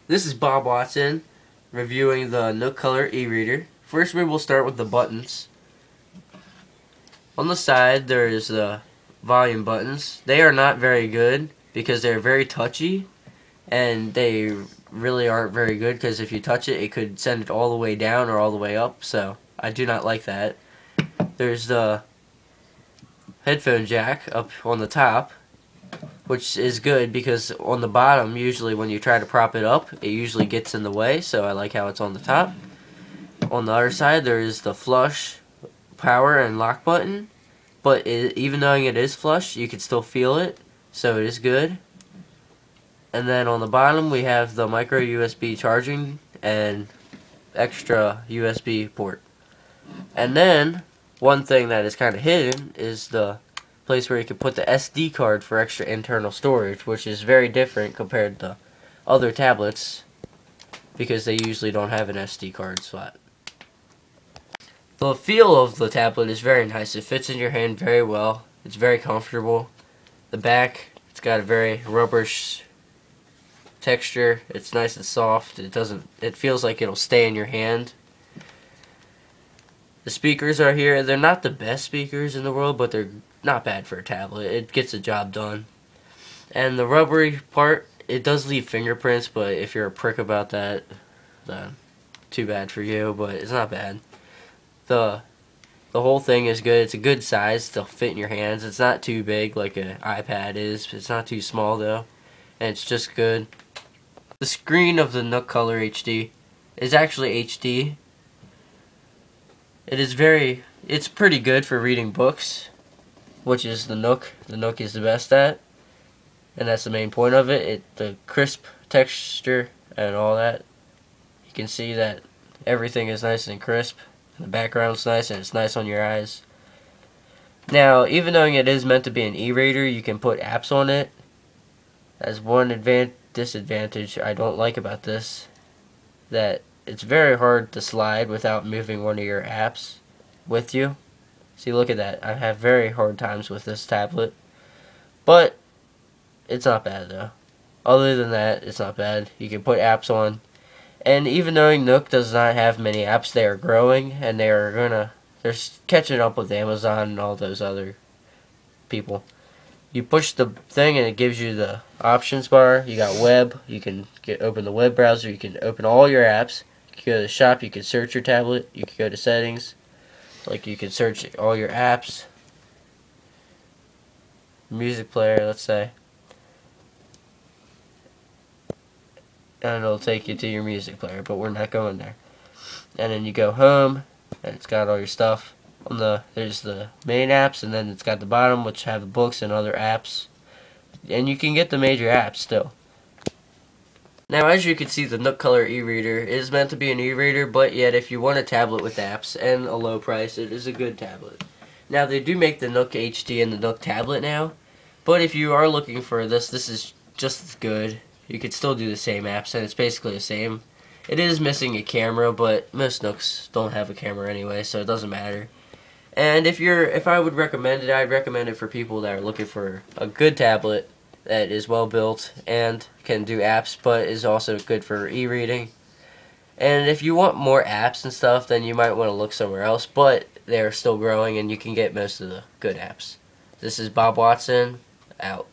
This is Bob Watson reviewing the Nook Color e-reader. First we will start with the buttons. On the side there is the volume buttons. They are not very good because they're very touchy, and they really aren't very good because if you touch it, it could send it all the way down or all the way up, so I do not like that. There's the headphone jack up on the top, which is good because on the bottom, usually when you try to prop it up, it usually gets in the way, so I like how it's on the top. On the other side, there is the flush power and lock button, but even though it is flush, you can still feel it, so it is good. And then on the bottom, we have the micro USB charging and extra USB port. And then, one thing that is kind of hidden is the place where you can put the SD card for extra internal storage, which is very different compared to other tablets because they usually don't have an SD card slot. The feel of the tablet is very nice. It fits in your hand very well. It's very comfortable. The back, it's got a very rubberish texture. It's nice and soft. It feels like it'll stay in your hand. The speakers are here. They're not the best speakers in the world, but they're not bad for a tablet. It gets the job done. And the rubbery part, it does leave fingerprints, but if you're a prick about that, then too bad for you, but it's not bad. The whole thing is good. It's a good size to fit in your hands. It's not too big like an iPad is. It's not too small though, and it's just good. The screen of the Nook Color HD is actually HD. It's pretty good for reading books, which is the Nook. The Nook is the best at, and that's the main point of it. The crisp texture and all that. You can see that everything is nice and crisp. The background's nice and it's nice on your eyes. Now, even though it is meant to be an e-reader, you can put apps on it. As one disadvantage I don't like about this, that it's very hard to slide without moving one of your apps with you. See, look at that. I have very hard times with this tablet. But it's not bad though. Other than that, it's not bad. You can put apps on. And even though Nook does not have many apps, they are growing, and they're catching up with Amazon and all those other people. You push the thing and it gives you the options bar. You got web. You can open the web browser. You can open all your apps. You can go to the shop. You can search your tablet. You can go to settings. Like you can search all your apps. Music player, let's say. And it'll take you to your music player, but we're not going there. And then you go home, and it's got all your stuff. There's the main apps, and then it's got the bottom, which have the books and other apps. And you can get the major apps still. Now, as you can see, the Nook Color e-reader is meant to be an e-reader, but yet if you want a tablet with apps and a low price, it is a good tablet. Now, they do make the Nook HD and the Nook tablet now, but if you are looking for this is just as good. You could still do the same apps, and it's basically the same. It is missing a camera, but most Nooks don't have a camera anyway, so it doesn't matter. And if I would recommend it, I'd recommend it for people that are looking for a good tablet that is well built and can do apps, but is also good for e-reading. And if you want more apps and stuff, then you might want to look somewhere else, but they're still growing, and you can get most of the good apps. This is Bob Watson, out.